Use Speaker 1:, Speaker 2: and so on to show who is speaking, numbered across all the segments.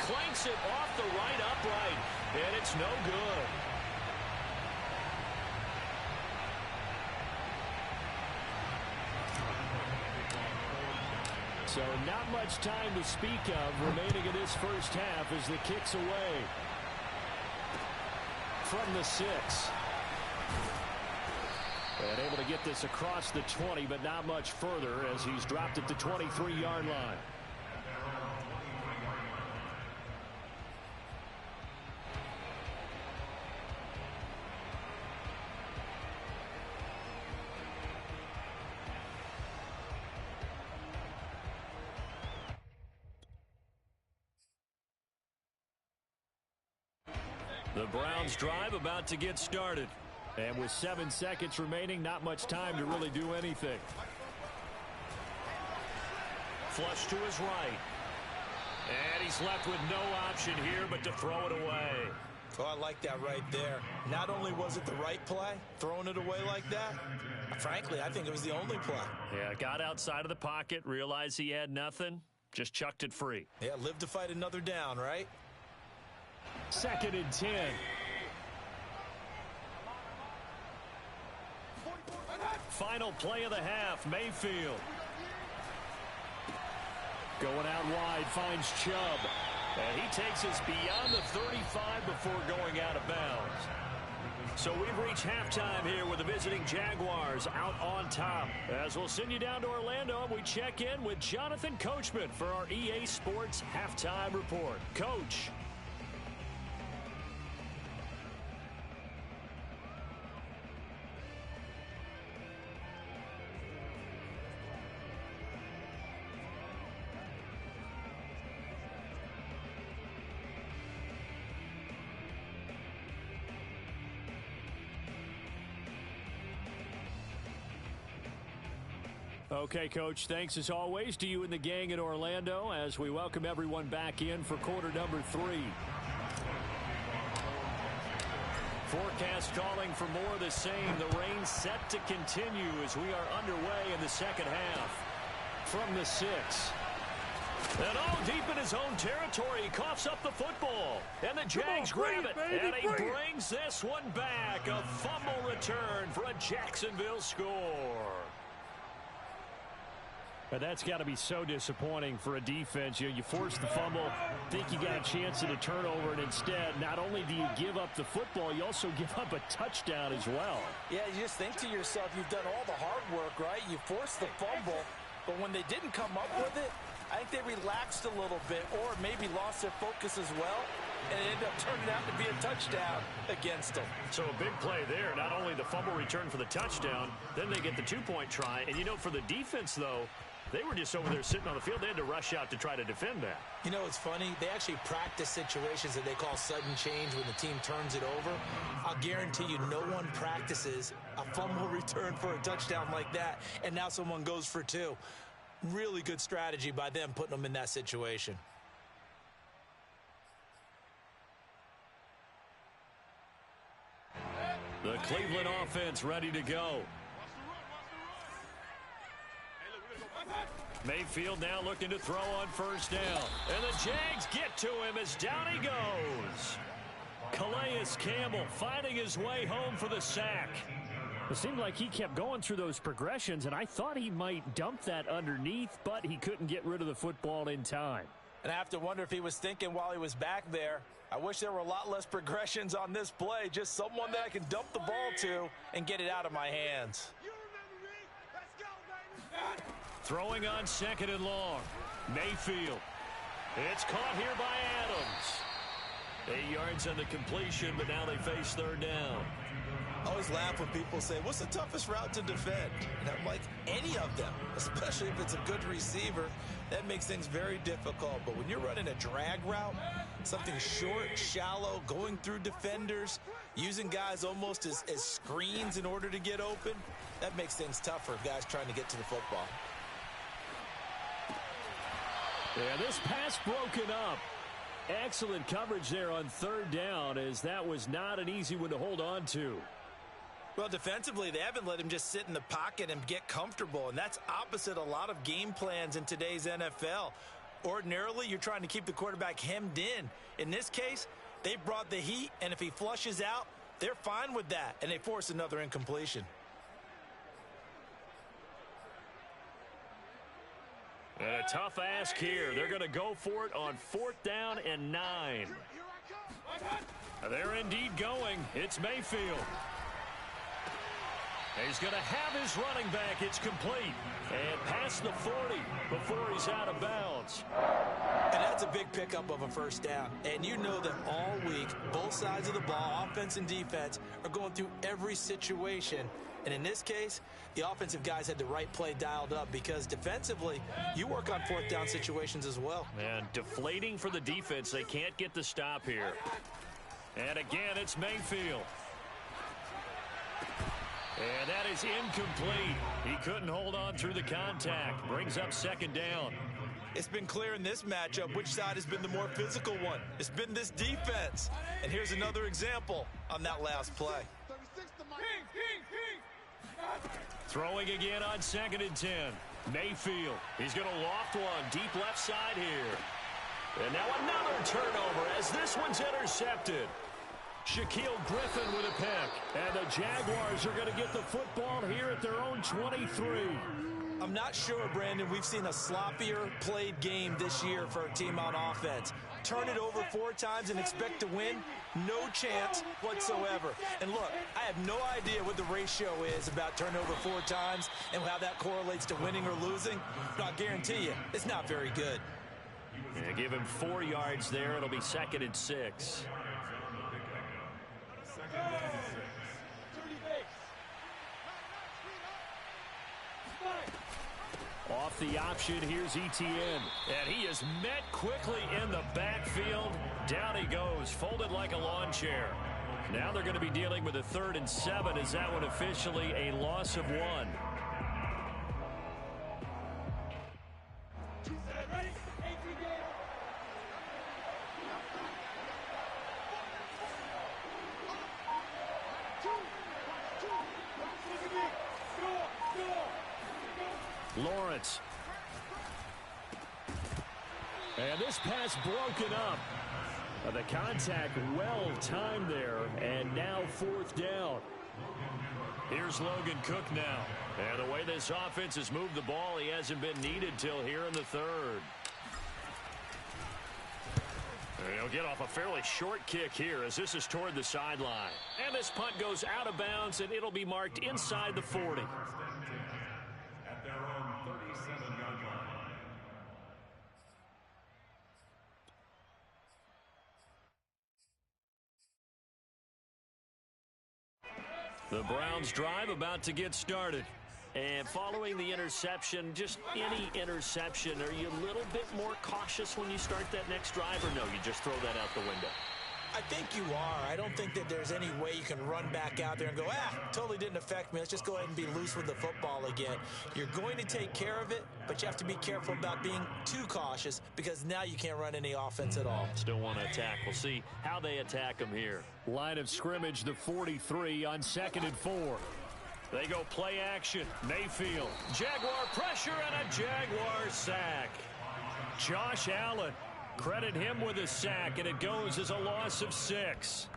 Speaker 1: clanks it off the right upright, and it's no good. So not much time to speak of remaining in this first half as the kick's away. From the 6. And able to get this across the 20, but not much further as he's dropped at the 23-yard line. The Browns drive about to get started. And with 7 seconds remaining, not much time to really do anything. Flush to his right. And he's left with no option here but to throw it away.
Speaker 2: Oh, I like that right there. Not only was it the right play, throwing it away like that, frankly, I think it was the only play.
Speaker 1: Yeah, got outside of the pocket, realized he had nothing, just chucked it free.
Speaker 2: Yeah, live to fight another down, right?
Speaker 1: 2nd and 10. Final play of the half, Mayfield. Going out wide, finds Chubb. And he takes us beyond the 35 before going out of bounds. So we've reached halftime here with the visiting Jaguars out on top. As we'll send you down to Orlando, and we check in with Jonathan Coachman for our EA Sports Halftime Report. Coach. Okay, Coach, thanks as always to you and the gang in Orlando as we welcome everyone back in for quarter number 3. Forecast calling for more of the same. The rain set to continue as we are underway in the second half. From the 6. And all deep in his own territory, he coughs up the football. And the Jags grab it, and he brings this one back. A fumble return for a Jacksonville score. But that's got to be so disappointing for a defense. You force the fumble, think you got a chance at a turnover, and instead, not only do you give up the football, you also give up a touchdown as well.
Speaker 2: Yeah, you just think to yourself, you've done all the hard work, right? You forced the fumble, but when they didn't come up with it, I think they relaxed a little bit or maybe lost their focus as well, and it ended up turning out to be a touchdown against them.
Speaker 1: So a big play there. Not only the fumble return for the touchdown, then they get the two-point try. And, you know, for the defense, though, they were just over there sitting on the field. They had to rush out to try to defend that.
Speaker 2: You know, it's funny. They actually practice situations that they call sudden change when the team turns it over. I'll guarantee you no one practices a fumble return for a touchdown like that, and now someone goes for 2. Really good strategy by them putting them in that situation.
Speaker 1: The Cleveland offense ready to go. Mayfield now looking to throw on first down. And the Jags get to him as down he goes. Calais Campbell finding his way home for the sack. It seemed like he kept going through those progressions, and I thought he might dump that underneath, but he couldn't get rid of the football in time.
Speaker 2: And I have to wonder if he was thinking while he was back there, I wish there were a lot less progressions on this play, just someone that I can dump the ball to and get it out of my hands.
Speaker 1: Throwing on 2nd and long. Mayfield. It's caught here by Adams. 8 yards on the completion, but now they face 3rd down.
Speaker 2: I always laugh when people say, what's the toughest route to defend? And I'm like, any of them, especially if it's a good receiver. That makes things very difficult. But when you're running a drag route, something short, shallow, going through defenders, using guys almost as screens in order to get open, that makes things tough for guys trying to get to the football.
Speaker 1: Yeah, this pass broken up. Excellent coverage there on 3rd down, as that was not an easy one to hold on to.
Speaker 2: Well, defensively, they haven't let him just sit in the pocket and get comfortable, and that's opposite a lot of game plans in today's NFL. Ordinarily, you're trying to keep the quarterback hemmed in. In this case, they brought the heat, and if he flushes out, they're fine with that, and they force another incompletion.
Speaker 1: And a tough ask here. They're going to go for it on 4th down and 9. They're indeed going. It's Mayfield. He's going to have his running back. It's complete. And past the 40 before he's out of bounds.
Speaker 2: And that's a big pickup of a first down. And you know that all week, both sides of the ball, offense and defense, are going through every situation. And in this case, the offensive guys had the right play dialed up because defensively, you work on 4th down situations as well.
Speaker 1: And deflating for the defense. They can't get the stop here. And again, it's Mayfield. And that is incomplete. He couldn't hold on through the contact. Brings up 2nd down.
Speaker 2: It's been clear in this matchup which side has been the more physical one. It's been this defense. And here's another example on that last play.
Speaker 1: Throwing again on 2nd and 10. Mayfield. He's going to loft one deep left side here. And now another turnover as this one's intercepted. Shaquille Griffin with a pick. And the Jaguars are going to get the football here at their own 23.
Speaker 2: I'm not sure, Brandon, we've seen a sloppier played game this year for a team on offense. Turn it over 4 times and expect to win? No chance whatsoever. And look, I have no idea what the ratio is about turnover 4 times and how that correlates to winning or losing, but I'll guarantee you, it's not very good.
Speaker 1: Yeah, give him 4 yards there. It'll be 2nd and 6. Off the option, here's Etienne. And he is met quickly in the backfield. Down he goes, folded like a lawn chair. Now they're going to be dealing with a 3rd and 7. Is that one officially a loss of 1? Lawrence. And this pass broken up. The contact well timed there. And now 4th down. Here's Logan Cook now. And the way this offense has moved the ball, he hasn't been needed till here in the 3rd. And he'll get off a fairly short kick here as this is toward the sideline. And this punt goes out of bounds, and it'll be marked inside the 40. The Browns drive about to get started. And following the interception, just any interception, are you a little bit more cautious when you start that next drive, or no, you just throw that out the window?
Speaker 2: I think you are. I don't think that there's any way you can run back out there and go, totally didn't affect me. Let's just go ahead and be loose with the football again. You're going to take care of it, but you have to be careful about being too cautious because now you can't run any offense at all.
Speaker 1: Still want to attack. We'll see how they attack them here. Line of scrimmage, the 43 on 2nd and 4. They go play action. Mayfield. Jaguar pressure and a Jaguar sack. Josh Allen. Credit him with a sack, and it goes as a loss of 6.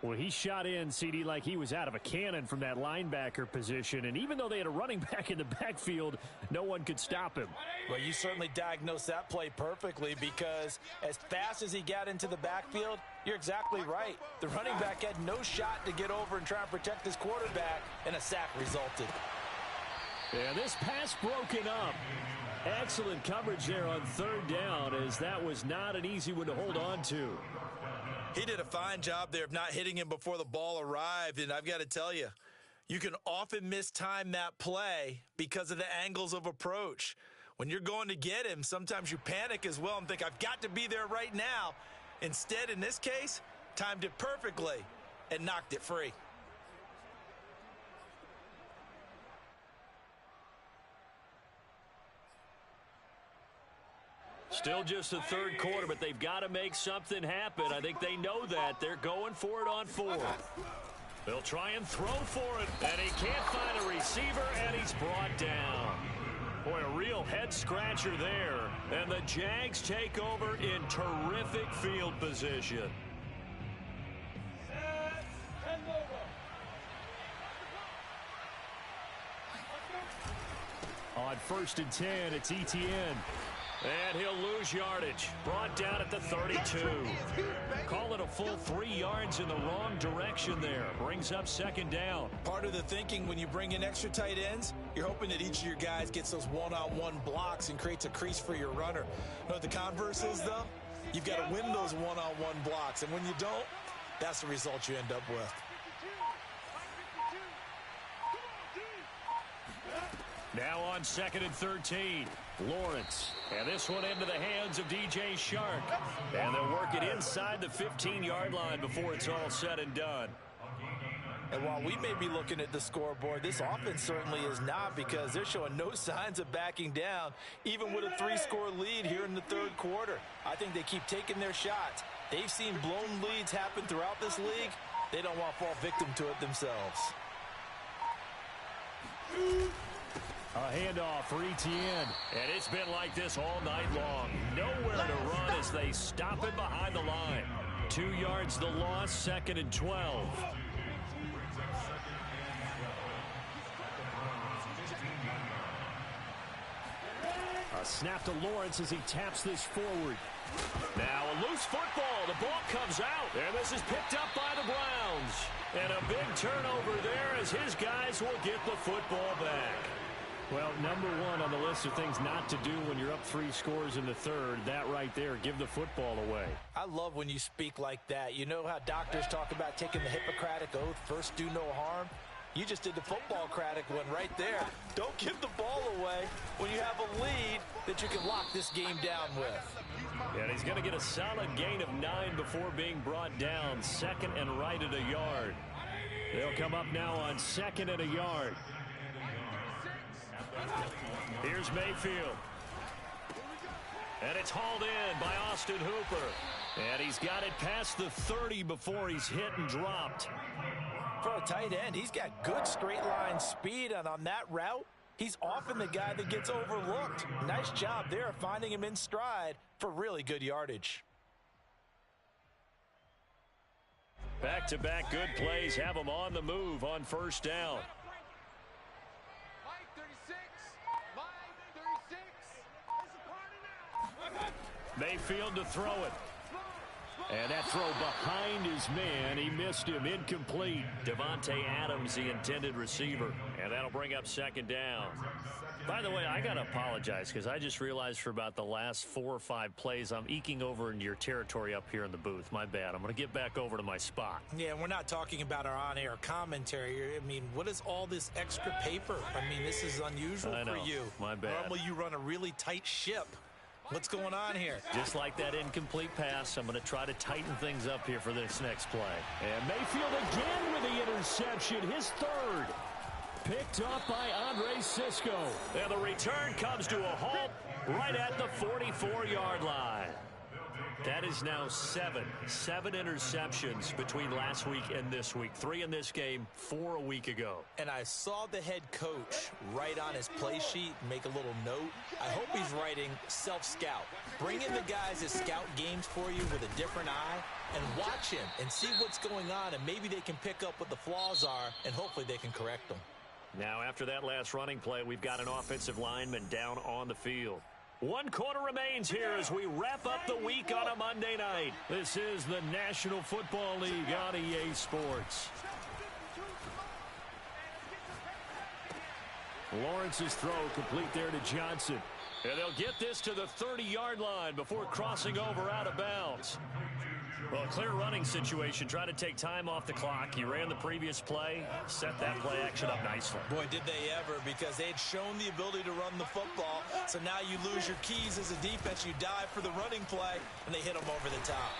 Speaker 1: Well, he shot in, CD, like he was out of a cannon from that linebacker position. And even though they had a running back in the backfield, no one could stop him.
Speaker 2: Well, you certainly diagnosed that play perfectly because as fast as he got into the backfield, you're exactly right. The running back had no shot to get over and try and protect his quarterback, and a sack resulted.
Speaker 1: Yeah, this pass broken up. Excellent coverage there on 3rd down, as that was not an easy one to hold on to.
Speaker 2: He did a fine job there of not hitting him before the ball arrived, and I've got to tell you, you can often mistime that play because of the angles of approach. When you're going to get him, sometimes you panic as well and think, I've got to be there right now. Instead, in this case, timed it perfectly and knocked it free.
Speaker 1: Still just the 3rd quarter, but they've got to make something happen. I think they know that. They're going for it on 4. They'll try and throw for it, and he can't find a receiver, and he's brought down. Boy, a real head-scratcher there. And the Jags take over in terrific field position. On 1st and 10, it's Etienne. And he'll lose yardage. Brought down at the 32. Call it a full 3 yards in the wrong direction there. Brings up 2nd down.
Speaker 2: Part of the thinking when you bring in extra tight ends, you're hoping that each of your guys gets those one-on-one blocks and creates a crease for your runner. You know what the converse is, though? You've got to win those one-on-one blocks. And when you don't, that's the result you end up with.
Speaker 1: Now on 2nd and 13, Lawrence. And this one into the hands of DJ Shark. And they'll work it inside the 15-yard line before it's all said and done.
Speaker 2: And while we may be looking at the scoreboard, this offense certainly is not, because they're showing no signs of backing down, even with a 3-score lead here in the 3rd quarter. I think they keep taking their shots. They've seen blown leads happen throughout this league. They don't want to fall victim to it themselves.
Speaker 1: A handoff for Etienne. And it's been like this all night long. Nowhere to run as they stop him behind the line. 2 yards the loss, 2nd and 12. A snap to Lawrence as he taps this forward. Now a loose football. The ball comes out. And this is picked up by the Browns. And a big turnover there as his guys will get the football back. Well, number one on the list of things not to do when you're up 3 scores in the 3rd, that right there, give the football away.
Speaker 2: I love when you speak like that. You know how doctors talk about taking the Hippocratic Oath, first do no harm? You just did the football-cratic one right there. Don't give the ball away when you have a lead that you can lock this game down with.
Speaker 1: And he's going to get a solid gain of 9 before being brought down. 2nd and right at a yard. They'll come up now on 2nd and a yard. Here's Mayfield. And it's hauled in by Austin Hooper. And he's got it past the 30 before he's hit and dropped.
Speaker 2: For a tight end, he's got good straight line speed, and on that route, he's often the guy that gets overlooked. Nice job there finding him in stride for really good yardage.
Speaker 1: Back-to-back good plays have him on the move on 1st down. Mayfield to throw it. And that throw behind his man. He missed him. Incomplete. Devontae Adams, the intended receiver. And that'll bring up 2nd down. By the way, I got to apologize because I just realized for about the last 4 or 5 plays, I'm eking over into your territory up here in the booth. My bad. I'm going to get back over to my spot.
Speaker 2: Yeah, we're not talking about our on-air commentary. I mean, what is all this extra paper? I mean, this is unusual for you.
Speaker 1: My bad.
Speaker 2: Normally you run a really tight ship. What's going on here?
Speaker 1: Just like that incomplete pass, I'm going to try to tighten things up here for this next play. And Mayfield again with the interception, his 3rd. Picked up by Andre Cisco. And the return comes to a halt right at the 44-yard line. That is now 7 interceptions between last week and this week. 3 in this game, 4 a week ago.
Speaker 2: And I saw the head coach write on his play sheet, make a little note. I hope he's writing self-scout. Bring in the guys that scout games for you with a different eye and watch him and see what's going on, and maybe they can pick up what the flaws are, and hopefully they can correct them.
Speaker 1: Now, after that last running play, we've got an offensive lineman down on the field. 1 quarter remains here as we wrap up the week on a Monday night. This is the National Football League on EA Sports. Lawrence's throw complete there to Johnson. And they'll get this to the 30-yard line before crossing over out of bounds. Well, a clear running situation. Try to take time off the clock. He ran the previous play, set that play action up nicely.
Speaker 2: Boy, did they ever, because they had shown the ability to run the football. So now you lose your keys as a defense. You dive for the running play, and they hit him over the top.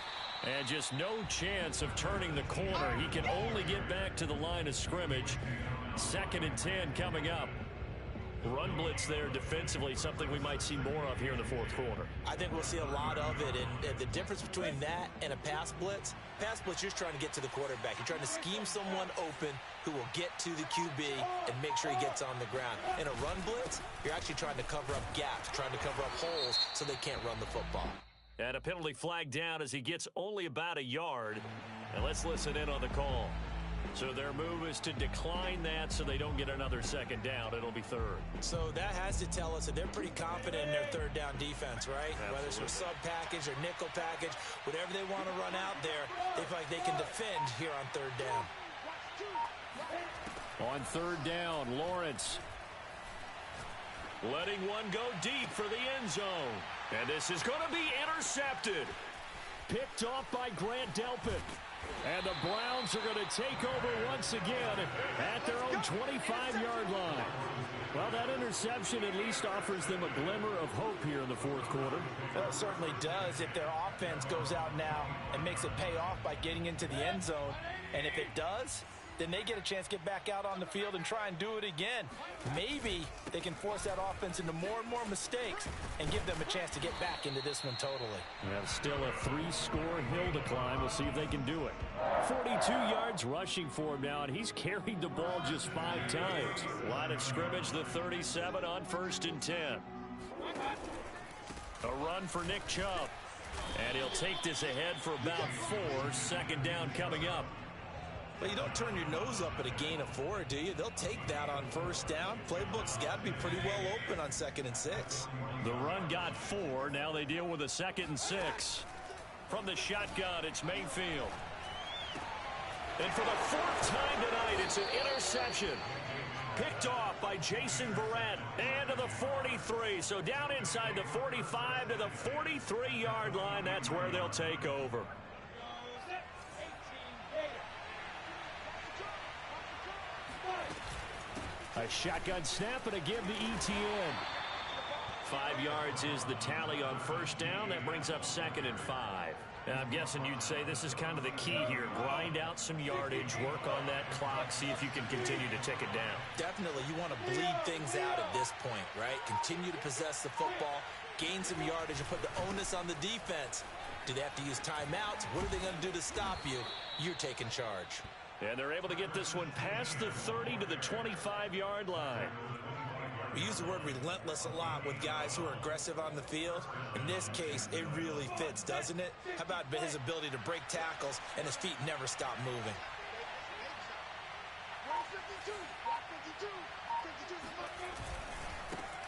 Speaker 1: And just no chance of turning the corner. He can only get back to the line of scrimmage. 2nd and 10 coming up. run blitz there defensively, something we might see more of here in the fourth quarter.
Speaker 2: I think we'll see a lot of it, and the difference between that and a pass blitz, you're just trying to get to the quarterback. You're trying to scheme someone open who will get to the QB and make sure he gets on the ground. In a run blitz, you're actually trying to cover up gaps, trying to cover up holes so they can't run the football.
Speaker 1: And a penalty flag down as he gets only about a yard. And let's listen in on the call. So their move is to decline that so they don't get another second down. It'll be third.
Speaker 2: So that has to tell us that they're pretty confident in their third down defense, right?
Speaker 1: Absolutely.
Speaker 2: Whether it's a sub package or nickel package, whatever they want to run out there, they feel like they can defend here on third down.
Speaker 1: On third down, Lawrence letting one go deep for the end zone. And this is going to be intercepted. Picked off by Grant Delpit. And the Browns are going to take over once again at their own 25-yard line. Well, that interception at least offers them a glimmer of hope here in the fourth quarter.
Speaker 2: Well, it certainly does if their offense goes out now and makes it pay off by getting into the end zone. And if it does, then they get a chance to get back out on the field and try and do it again. Maybe they can force that offense into more and more mistakes and give them a chance to get back into this one totally.
Speaker 1: Yeah, still a 3-score hill to climb. We'll see if they can do it. 42 yards rushing for him now, and he's carried the ball just 5 times. Line of scrimmage, the 37 on 1st and 10. A run for Nick Chubb. And he'll take this ahead for about 4. Second down coming up.
Speaker 2: Well, you don't turn your nose up at a gain of 4, do you? They'll take that on first down. Playbook's got to be pretty well open on 2nd and 6.
Speaker 1: The run got 4. Now they deal with a 2nd and 6. From the shotgun, it's Mayfield. And for the 4th time tonight, it's an interception. Picked off by Jason Verrett. And to the 43. So down inside the 45 to the 43-yard line. That's where they'll take over. A shotgun snap and a give to ETN. 5 yards is the tally on first down. That brings up 2nd and 5. And I'm guessing you'd say this is kind of the key here. Grind out some yardage, work on that clock, see if you can continue to tick it down.
Speaker 2: Definitely. You want to bleed things out at this point, right? Continue to possess the football, gain some yardage, and put the onus on the defense. Do they have to use timeouts? What are they going to do to stop you? You're taking charge.
Speaker 1: And they're able to get this one past the 30 to the 25-yard line.
Speaker 2: We use the word relentless a lot with guys who are aggressive on the field. In this case, it really fits, doesn't it? How about his ability to break tackles and his feet never stop moving?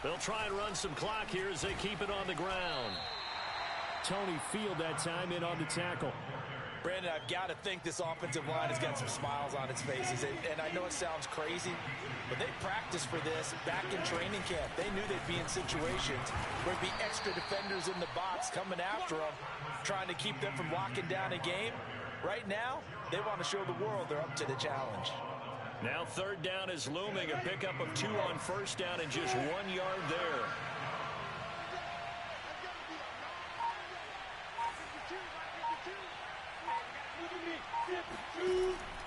Speaker 1: They'll try and run some clock here as they keep it on the ground. Tony Field that time in on the tackle.
Speaker 2: Brandon, I've got to think this offensive line has got some smiles on its faces. And I know it sounds crazy, but they practiced for this back in training camp. They knew they'd be in situations where there'd be extra defenders in the box coming after them, trying to keep them from locking down a game. Right now, they want to show the world they're up to the challenge.
Speaker 1: Now third down is looming. A pickup of 2 on first down and just 1 yard there.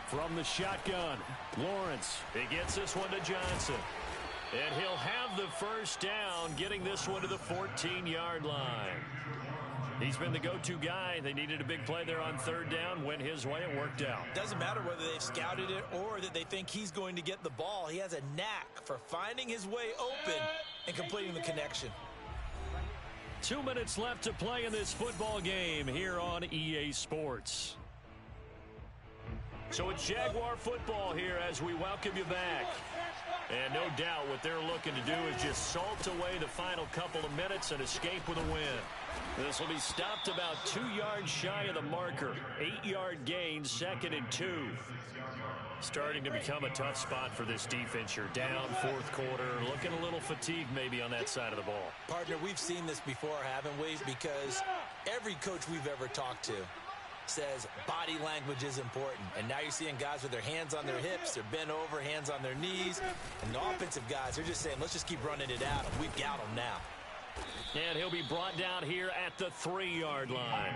Speaker 1: From the shotgun, Lawrence. He gets this one to Johnson. And he'll have the first down, getting this one to the 14-yard line. He's been the go-to guy. They needed a big play there on third down. Went his way. It worked out.
Speaker 2: Doesn't matter whether they've scouted it or that they think he's going to get the ball. He has a knack for finding his way open and completing the connection.
Speaker 1: 2 minutes left to play in this football game here on EA Sports. So it's Jaguar football here as we welcome you back. And no doubt what they're looking to do is just salt away the final couple of minutes and escape with a win. This will be stopped about 2 yards shy of the marker. 8-yard gain, 2nd and 2. Starting to become a tough spot for this defense. You're down fourth quarter, looking a little fatigued maybe on that side of the ball.
Speaker 2: Partner, we've seen this before, haven't we? Because every coach we've ever talked to says body language is important. And now you're seeing guys with their hands on their hips, they're bent over, hands on their knees. And the offensive guys, they're just saying, let's just keep running it out. And we've got them now.
Speaker 1: And he'll be brought down here at the 3-yard line.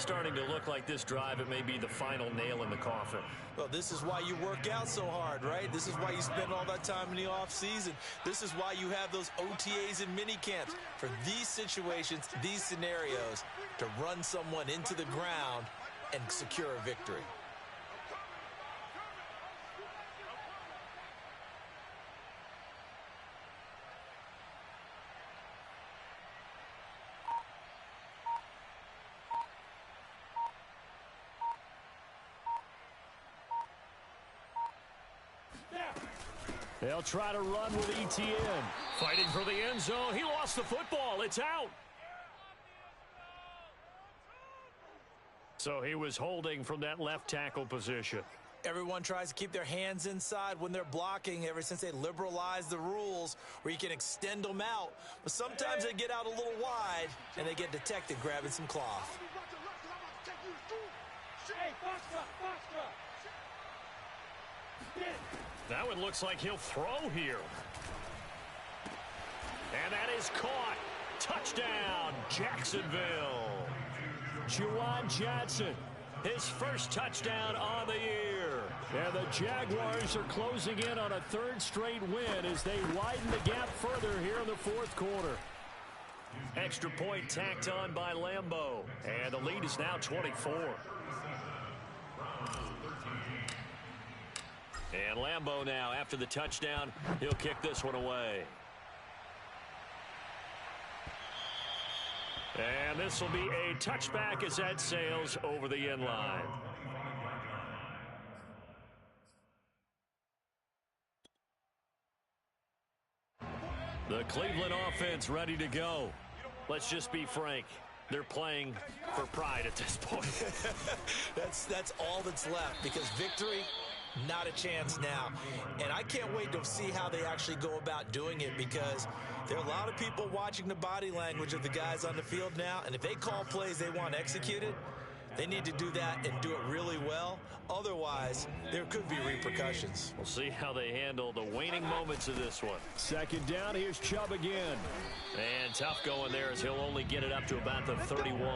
Speaker 1: Starting to look like this drive, it may be the final nail in the coffin.
Speaker 2: Well, this is why you work out so hard, right? This is why you spend all that time in the offseason. This is why you have those OTAs and mini camps for these situations, these scenarios, to run someone into the ground and secure a victory.
Speaker 1: They'll try to run with ETN. Fighting for the end zone. He lost the football. It's out. So he was holding from that left tackle position.
Speaker 2: Everyone tries to keep their hands inside when they're blocking ever since they liberalized the rules where you can extend them out. But sometimes they get out a little wide and they get detected grabbing some cloth.
Speaker 1: Now it looks like he'll throw here. And that is caught. Touchdown, Jacksonville. Juwan Johnson, his first touchdown on the year. And the Jaguars are closing in on a third straight win as they widen the gap further here in the fourth quarter. Extra point tacked on by Lambeau. And the lead is now 24. And Lambeau now, after the touchdown, he'll kick this one away. And this will be a touchback as that sails over the end line. The Cleveland offense ready to go. Let's just be frank. They're playing for pride at this point.
Speaker 2: That's all that's left, because victory, not a chance now. And I can't wait to see how they actually go about doing it, because there are a lot of people watching the body language of the guys on the field now, and if they call plays they want executed, they need to do that and do it really well. Otherwise, there could be repercussions.
Speaker 1: We'll see how they handle the waning moments of this one. Second down, here's Chubb again. And tough going there as he'll only get it up to about the 31.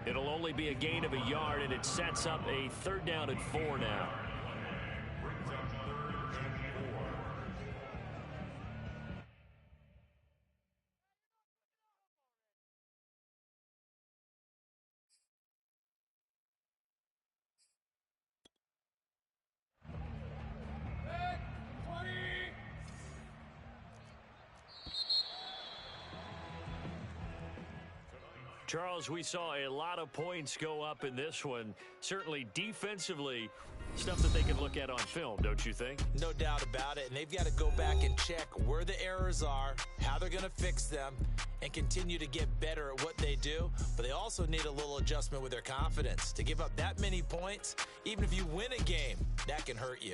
Speaker 1: It'll only be a gain of a yard, and it sets up a third down and 4 now. Charles, we saw a lot of points go up in this one. Certainly defensively, stuff that they can look at on film, don't you think?
Speaker 2: No doubt about it. And they've got to go back and check where the errors are, how they're going to fix them, and continue to get better at what they do. But they also need a little adjustment with their confidence. To give up that many points, even if you win a game, that can hurt you.